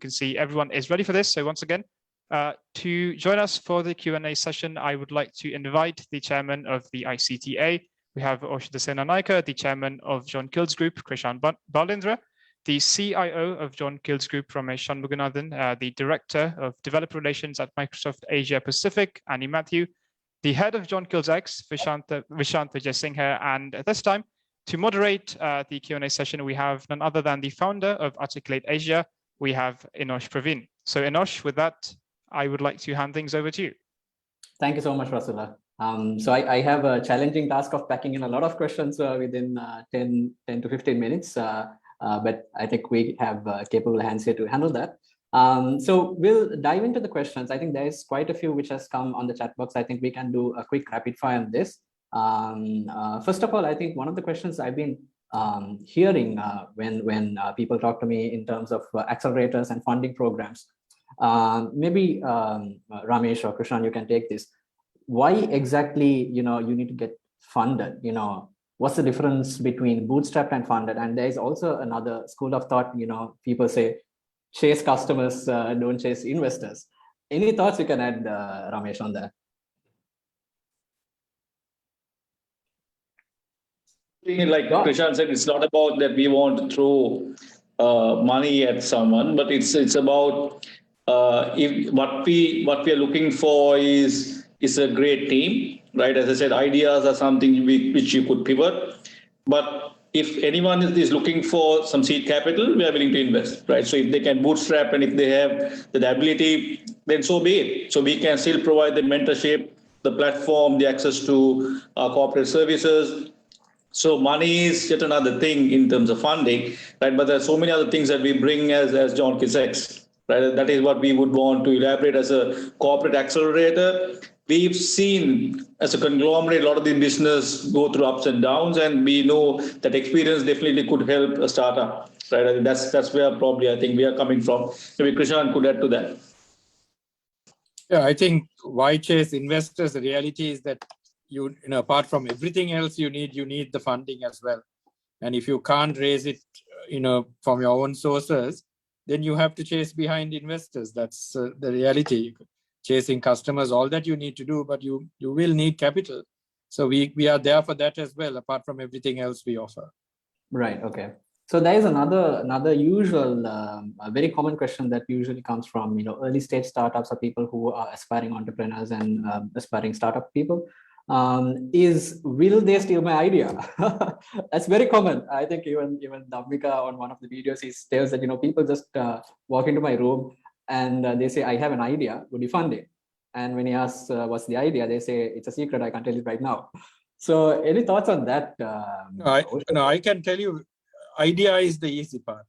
can see everyone is ready for this. So once again, to join us for the Q&A session, I would like to invite the chairman of the ICTA. We have Oshada Senanaika, the chairman of John Keells Group, Krishan Balindra, the CIO of John Keells Group, Ramesh Shanmuganathan, the director of developer relations at Microsoft Asia Pacific, Annie Matthew, the head of John Keells X, Vishant Vijay, and at this time, to moderate the Q&A session, we have none other than the founder of Arteculate Asia. We have Enosh Praveen. So Enosh, with that, I would like to hand things over to you. Thank you so much, Rasulullah. So I have a challenging task of packing in a lot of questions within 10 to 15 minutes, but I think we have capable hands here to handle that. So we'll dive into the questions. I think there's quite a few which has come on the chat box. I think we can do a quick rapid fire on this. First of all, I think one of the questions I've been hearing when people talk to me in terms of accelerators and funding programs, maybe Ramesh or Krishan, you can take this. Why exactly, you need to get funded? What's the difference between bootstrapped and funded? And there's also another school of thought, people say, chase customers, don't chase investors. Any thoughts you can add, Ramesh, on that? Like Krishan said, it's not about that we want to throw money at someone, but it's about what we are looking for is a great team, right? As I said, ideas are something which you could pivot, but if anyone is looking for some seed capital, we are willing to invest, right? So if they can bootstrap and if they have the ability, then so be it. So we can still provide the mentorship, the platform, the access to corporate services. So money is yet another thing in terms of funding, right? But there are so many other things that we bring as John Keells X, right? That is what we would want to elaborate as a corporate accelerator. We've seen as a conglomerate, a lot of the business go through ups and downs, and we know that experience definitely could help a startup, right? I mean, that's where probably I think we are coming from. Maybe Krishan could add to that. Yeah, I think why chase investors? The reality is that you know, apart from everything else you need the funding as well. And if you can't raise it, from your own sources, then you have to chase behind investors. That's the reality. Chasing customers, all that you need to do, but you will need capital. So we are there for that as well, apart from everything else we offer. Right. Okay. So there is another usual, a very common question that usually comes from early stage startups or people who are aspiring entrepreneurs and aspiring startup people. Is will they steal my idea? That's very common. I think even Dhammika on one of the videos, he tells that people just walk into my room and they say, I have an idea, would you fund it? And when he asks what's the idea, they say it's a secret, I can't tell you right now. So any thoughts on that? I can tell you, idea is the easy part.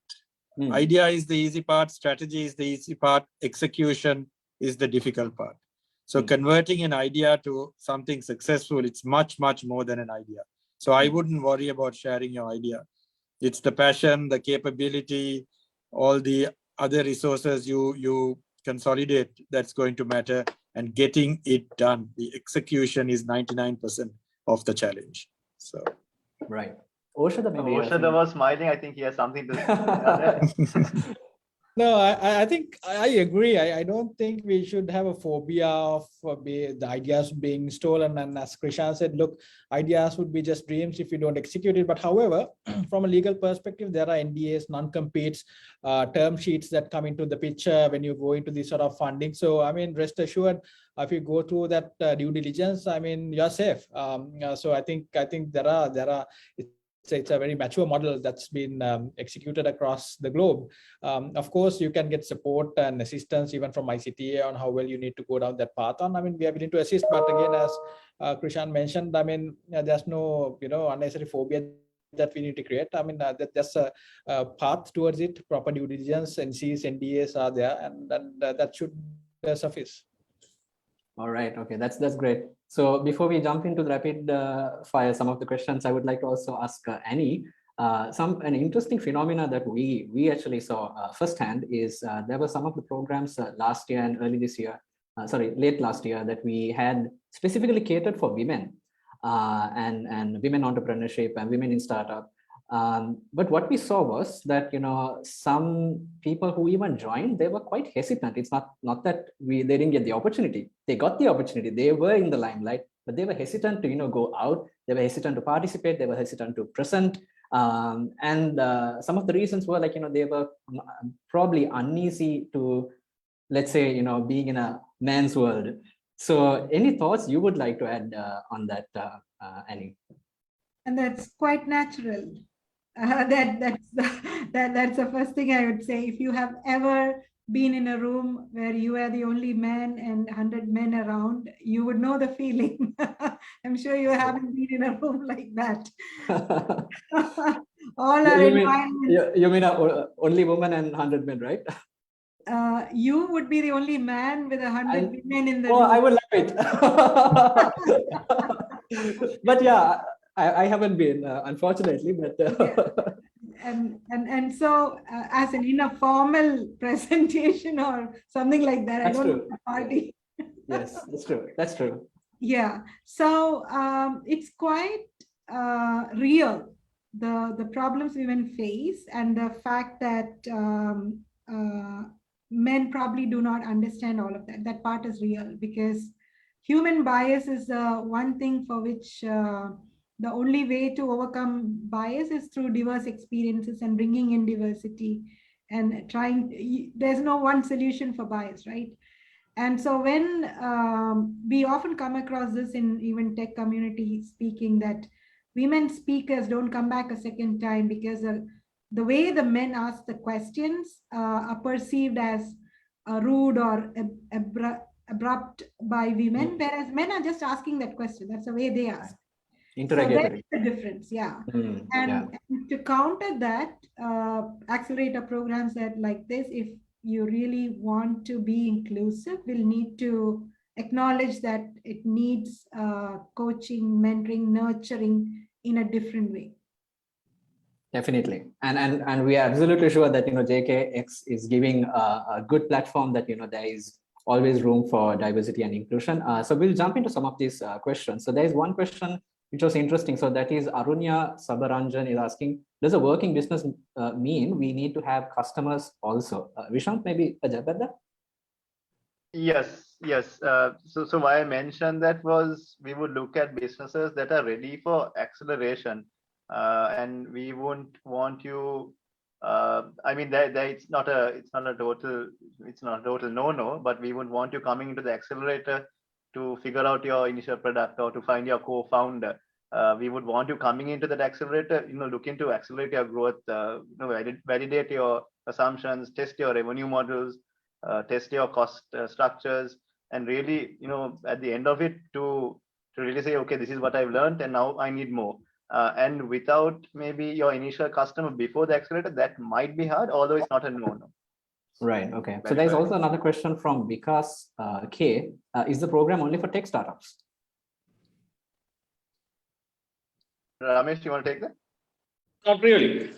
Idea is the easy part, strategy is the easy part, execution is the difficult part. So converting an idea to something successful, it's much, much more than an idea. So I wouldn't worry about sharing your idea. It's the passion, the capability, all the other resources you consolidate that's going to matter, and getting it done. The execution is 99% of the challenge. So right. Oshada was smiling. I think he has something to say. No, I think I agree. I don't think we should have a phobia of the ideas being stolen. And as Krishan said, look, ideas would be just dreams if you don't execute it. But however, from a legal perspective, there are NDAs, non-competes, term sheets that come into the picture when you go into this sort of funding. So, I mean, rest assured, if you go through that due diligence, I mean, you're safe. So I think there are. It's a very mature model that's been executed across the globe. Of course, you can get support and assistance even from ICTA on how well you need to go down that path on. I mean, we are willing to assist, but again, as Krishan mentioned, I mean, there's no unnecessary phobia that we need to create. I mean, that's a path towards it. Proper due diligence, NCs, NDAs are there, and that should suffice. All right. Okay, that's great. So before we jump into the rapid fire, some of the questions I would like to also ask Annie. An interesting phenomena that we actually saw firsthand is there were some of the programs last year and late last year that we had specifically catered for women and women entrepreneurship and women in startup. But what we saw was that, some people who even joined, they were quite hesitant. It's not that they didn't get the opportunity. They got the opportunity. They were in the limelight, but they were hesitant to, go out. They were hesitant to participate. They were hesitant to present. And some of the reasons were like, they were probably uneasy to, let's say, being in a man's world. So any thoughts you would like to add on that, Annie? And that's quite natural. That's the first thing I would say. If you have ever been in a room where you are the only man and 100 men around, you would know the feeling. I'm sure you haven't been in a room like that. All our environments. You mean only woman and 100 men, right? You would be the only man with 100 women in the room. Oh, I would love it. But yeah, I haven't been, unfortunately, but. And so as in a formal presentation or something like that, That's I don't true. know, party. Yes, that's true. That's true. Yeah. So it's quite real, the problems women face, and the fact that men probably do not understand all of that. That part is real, because human bias is one thing for which the only way to overcome bias is through diverse experiences and bringing in diversity and there's no one solution for bias, right? And so when we often come across this in even tech community speaking, that women speakers don't come back a second time because the way the men ask the questions are perceived as rude or abrupt by women, whereas men are just asking that question. That's the way they ask. Interrogatory. So that's the difference, yeah. And To counter that, accelerator programs that like this, if you really want to be inclusive, will need to acknowledge that it needs coaching, mentoring, nurturing in a different way. Definitely. And we are absolutely sure that, JKX is giving a good platform that, there is always room for diversity and inclusion. So we'll jump into some of these questions. So there is one question which was interesting. So that is Arunya Sabaranjan is asking, does a working business mean we need to have customers also? Vishant, maybe a jab at that? Yes. So why I mentioned that was we would look at businesses that are ready for acceleration, and we wouldn't want you. I mean, it's not a total no, but we would want you coming into the accelerator to figure out your initial product or to find your co-founder. We would want you coming into that accelerator, looking to accelerate your growth, validate your assumptions, test your revenue models, test your cost structures, and really, at the end of it, to really say, okay, this is what I've learned, and now I need more. And without maybe your initial customer before the accelerator, that might be hard, although it's not a no. Right. Okay. So there's also another question from Vikas K. Is the program only for tech startups? Ramesh, you want to take that? Not really.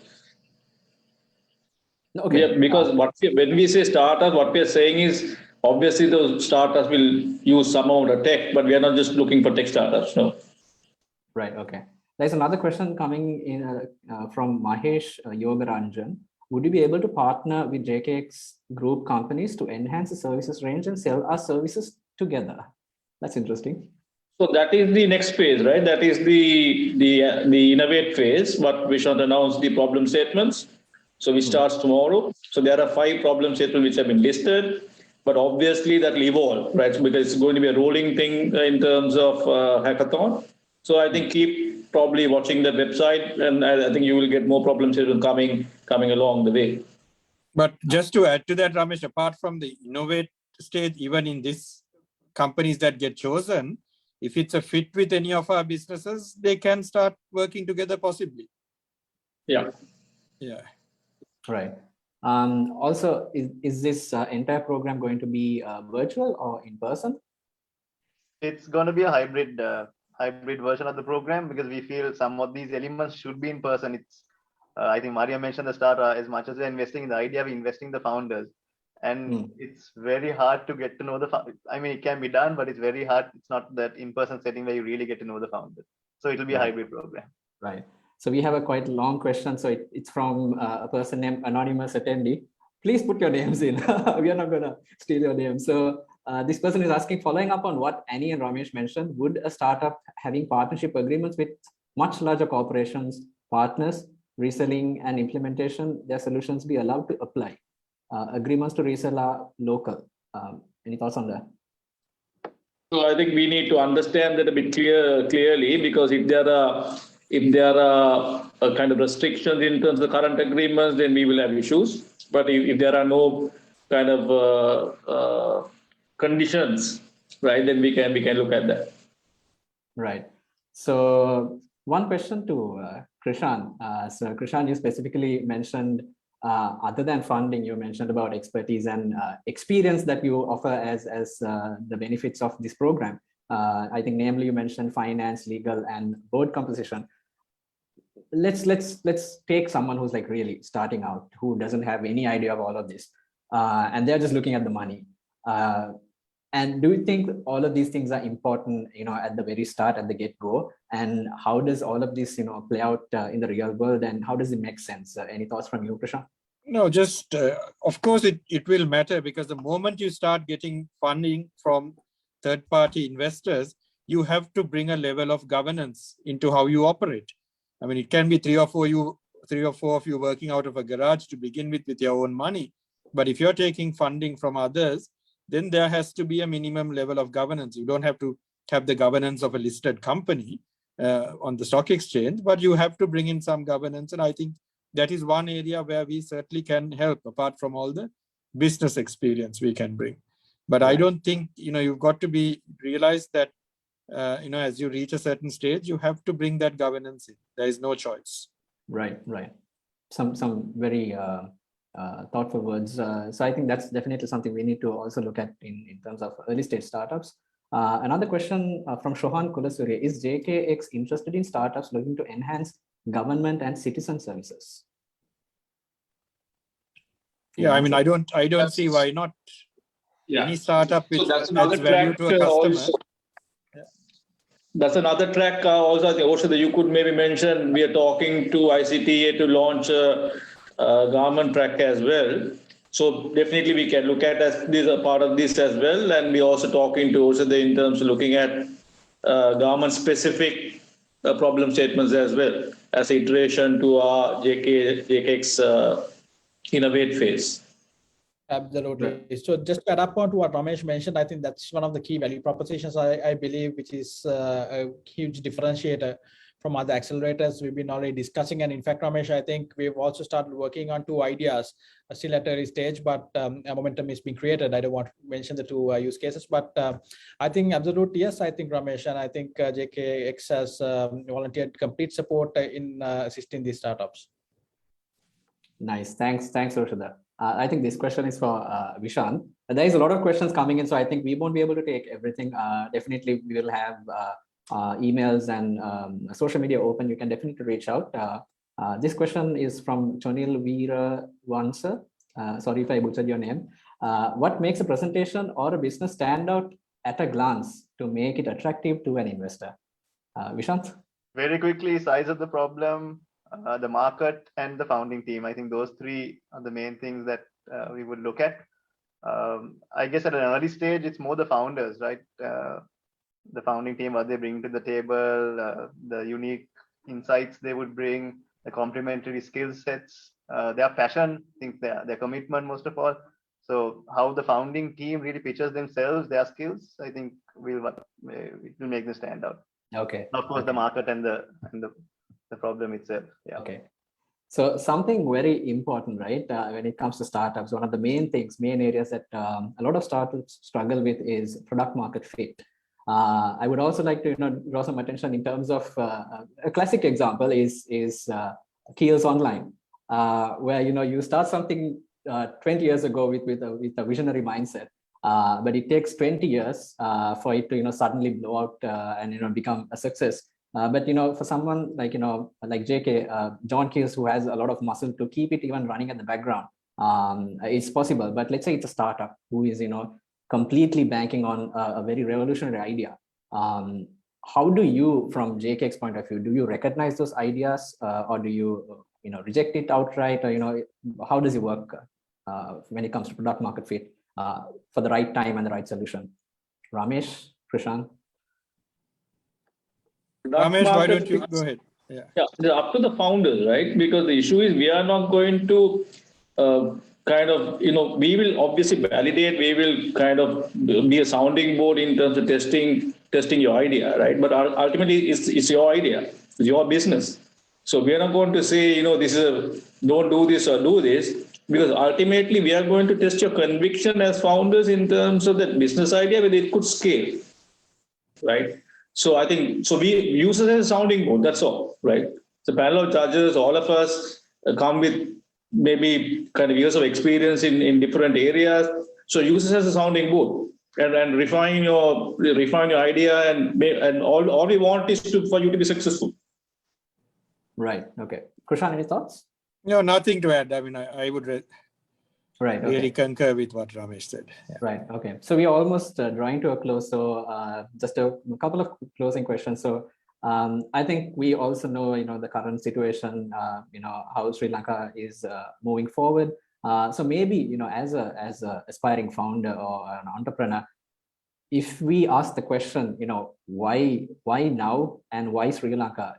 Okay. Yeah, because when we say startups, what we are saying is obviously those startups will use some amount of tech, but we are not just looking for tech startups. No. Right. Okay. There's another question coming in from Mahesh Yogaranjan. Would you be able to partner with JKX group companies to enhance the services range and sell our services together? That's interesting. So that is the next phase, right? That is the innovate phase. What Vishant announced, the problem statements. So we start tomorrow. So there are 5 problem statements which have been listed, but obviously that will evolve, right? Because it's going to be a rolling thing in terms of hackathon. So I think keep probably watching the website, and I think you will get more problem statements coming along the way. But just to add to that, Ramesh, apart from the innovate stage, even in these companies that get chosen, if it's a fit with any of our businesses, they can start working together possibly. Yeah. Right. Also, is this entire program going to be virtual or in person? It's going to be a hybrid version of the program, because we feel some of these elements should be in person. It's I think Maria mentioned at the start, as much as we're investing in the idea, we're investing in the founders. And it's very hard to get to know I mean, it can be done, but it's very hard. It's not that in-person setting where you really get to know the founders. So it'll be a hybrid program. Right. So we have a quite long question. So it's from a person named Anonymous Attendee. Please put your names in. We are not going to steal your name. So this person is asking, following up on what Annie and Ramesh mentioned, would a startup having partnership agreements with much larger corporations, partners, reselling and implementation, their solutions be allowed to apply? Agreements to resell are local. Any thoughts on that? So I think we need to understand that a bit clearly, because if there are kind of restrictions in terms of current agreements, then we will have issues. But if there are no kind of conditions, right, then we can look at that. Right. So one question to Krishan. So Krishan, you specifically mentioned, other than funding, you mentioned about expertise and experience that you offer as the benefits of this program. I think namely you mentioned finance, legal, and board composition. Let's take someone who's like really starting out, who doesn't have any idea of all of this, and they're just looking at the money. And do you think all of these things are important, at the very start, at the get-go? And how does all of this, play out in the real world? And how does it make sense? Any thoughts from you, Prashant? No, just of course it will matter, because the moment you start getting funding from third-party investors, you have to bring a level of governance into how you operate. I mean, it can be three or four of you working out of a garage to begin with your own money. But if you're taking funding from others, then there has to be a minimum level of governance. You don't have to have the governance of a listed company on the stock exchange, but you have to bring in some governance. And I think that is one area where we certainly can help, apart from all the business experience we can bring. But I don't think, you've got to realize that, as you reach a certain stage, you have to bring that governance in. There is no choice. Right. Some very thoughtful words. So I think that's definitely something we need to also look at in terms of early stage startups. Another question from Shohan Kulasuri: is JKX interested in startups looking to enhance government and citizen services? Yeah, I mean, I don't see why not. Yeah. Any startup which that's another adds value track to a customer. also. That's another track also. I think also that you could maybe mention, we are talking to ICTA to launch a government track as well. So definitely we can look at this a part of this as well, and we also talking to also in terms of looking at government specific problem statements as well as iteration to our JKX innovate phase. Absolutely. So just to add up on to what Ramesh mentioned, I think that's one of the key value propositions, I believe, which is a huge differentiator from other accelerators we've been already discussing. And in fact, Ramesh, I think we've also started working on 2 ideas, still at early stage, but a momentum is being created. I don't want to mention the 2 use cases, but I think absolutely, yes, I think Ramesh, and I think JKX has volunteered complete support in assisting these startups. Nice. Thanks, Roshada. I think this question is for Vishan. There is a lot of questions coming in, so I think we won't be able to take everything. Definitely, we will have emails and social media open. You can definitely reach out. This question is from Chonil Veera Vansa. Sorry if I butchered your name. What makes a presentation or a business stand out at a glance to make it attractive to an investor? Vishant? Very quickly, size of the problem, the market, and the founding team. I think those 3 are the main things that we would look at. I guess at an early stage, it's more the founders, right? The founding team, what they bring to the table, the unique insights they would bring, the complementary skill sets, their passion, I think their commitment most of all. So how the founding team really pitches themselves, their skills, I think it will make them stand out. Okay. Of course, the market and the problem itself. Yeah. Okay. So something very important, right? When it comes to startups, one of the main areas that a lot of startups struggle with is product market fit. I would also like to draw some attention in terms of a classic example is Keells Online, where you start something 20 years ago with a visionary mindset, but it takes 20 years for it to suddenly blow out and become a success. But for someone like JK, John Keells, who has a lot of muscle to keep it even running at the background, it's possible. But let's say it's a startup who is completely banking on a very revolutionary idea. how do you, from JK's point of view, do you recognize those ideas or do you, reject it outright? Or, how does it work when it comes to product market fit for the right time and the right solution? Ramesh, Prashant? Ramesh, why don't you go ahead? Yeah, up to the founders, right? Because the issue is we are not going to kind of, we will obviously validate, we will kind of be a sounding board in terms of testing your idea, right? But ultimately, it's your idea, it's your business. So we are not going to say, don't do this or do this, because ultimately we are going to test your conviction as founders in terms of that business idea, whether it could scale, right? So I think, we use it as a sounding board, that's all, right? The panel of judges, all of us come with maybe kind of years of experience in different areas. So use it as a sounding board and refine your idea, and all we want is for you to be successful. Right, okay. Krishan, any thoughts? No, nothing to add. I mean, I would really concur with what Ramesh said. Yeah. Right. Okay. So we're almost drawing to a close. So just a couple of closing questions. So I think we also know, the current situation, how Sri Lanka is moving forward. So maybe, as a aspiring founder or an entrepreneur, if we ask the question, why now and why Sri Lanka,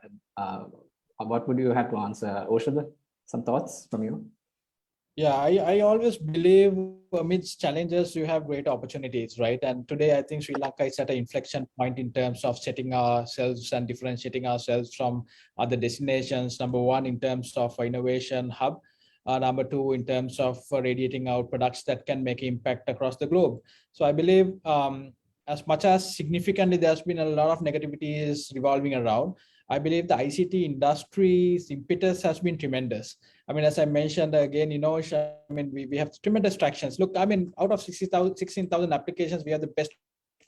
what would you have to answer? Oshada, some thoughts from you? Yeah, I always believe amidst challenges, you have great opportunities, right? And today, I think Sri Lanka is at an inflection point in terms of setting ourselves and differentiating ourselves from other destinations. Number one, in terms of innovation hub. Number two, in terms of radiating out products that can make impact across the globe. So I believe as much as significantly there's been a lot of negativities revolving around, I believe the ICT industry's impetus has been tremendous. I mean, as I mentioned again, we have tremendous tractions. Look, I mean, out of 16,000 applications, we have the best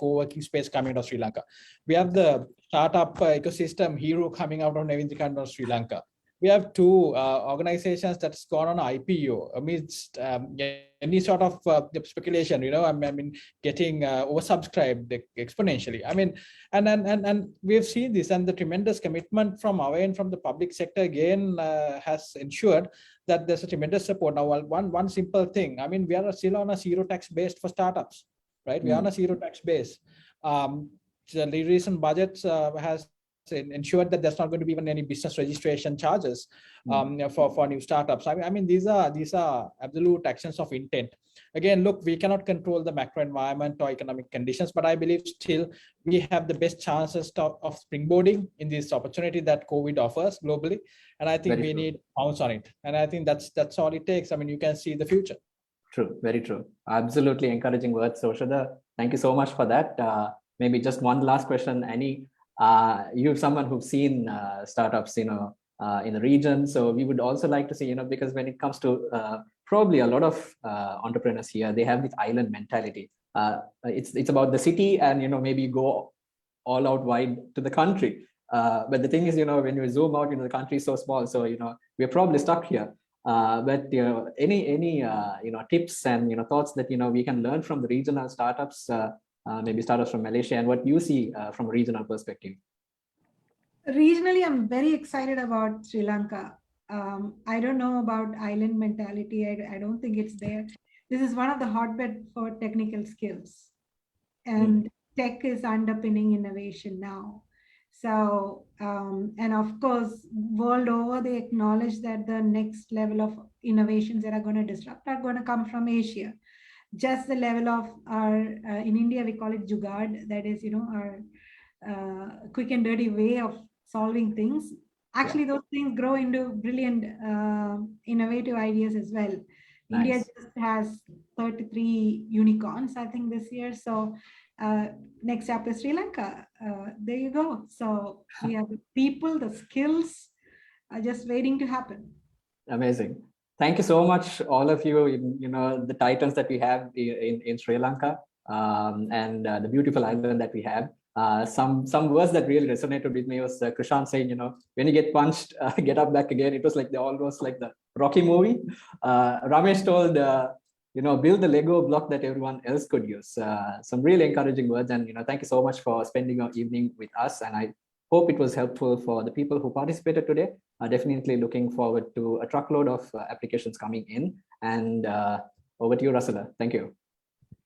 co-working space coming out of Sri Lanka. We have the startup ecosystem hero coming out of Navindrikand Sri Lanka. We have two organizations that's gone on IPO amidst any sort of speculation, getting oversubscribed exponentially. I mean, and we've seen this, and the tremendous commitment from our end, from the public sector again has ensured that there's a tremendous support. Now, one simple thing, I mean, we are still on a zero tax base for startups, right? We are on a zero tax base. The recent budgets has ensured that there's not going to be even any business registration charges for new startups. I mean, these are absolute actions of intent. Again, look, we cannot control the macro environment or economic conditions, but I believe still we have the best chances of springboarding in this opportunity that COVID offers globally. And I think we need to pounce on it. And I think that's all it takes. I mean, you can see the future. True, very true. Absolutely encouraging words, Oshada. Thank you so much for that. Maybe just one last question, Annie. You're someone who's seen startups, in the region. So we would also like to see, because when it comes to probably a lot of entrepreneurs here, they have this island mentality. It's about the city and, maybe go all out wide to the country. But the thing is, when you zoom out, the country is so small. So, we're probably stuck here. But, any tips and, thoughts that, we can learn from the regional startups, maybe startups from Malaysia, and what you see from a regional perspective? Regionally, I'm very excited about Sri Lanka. I don't know about island mentality. I don't think it's there. This is one of the hotbed for technical skills, and tech is underpinning innovation now. So, and of course, world over, they acknowledge that the next level of innovations that are going to disrupt are going to come from Asia. Just the level of our, in India, we call it jugaad, that is, our quick and dirty way of solving things. Actually, those things grow into brilliant, innovative ideas as well. Nice. India just has 33 unicorns, I think, this year. So next up is Sri Lanka. There you go. So we have the people, the skills are just waiting to happen. Amazing. Thank you so much, all of you, the titans that we have in Sri Lanka, and the beautiful island that we have. Some words that really resonated with me was Krishan saying, when you get punched, get up back again. It was like almost like the Rocky movie. Ramesh told, build the Lego block that everyone else could use. Some really encouraging words, and thank you so much for spending your evening with us. And I hope it was helpful for the people who participated today. Definitely looking forward to a truckload of applications coming in. And over to you, Russell. Thank you.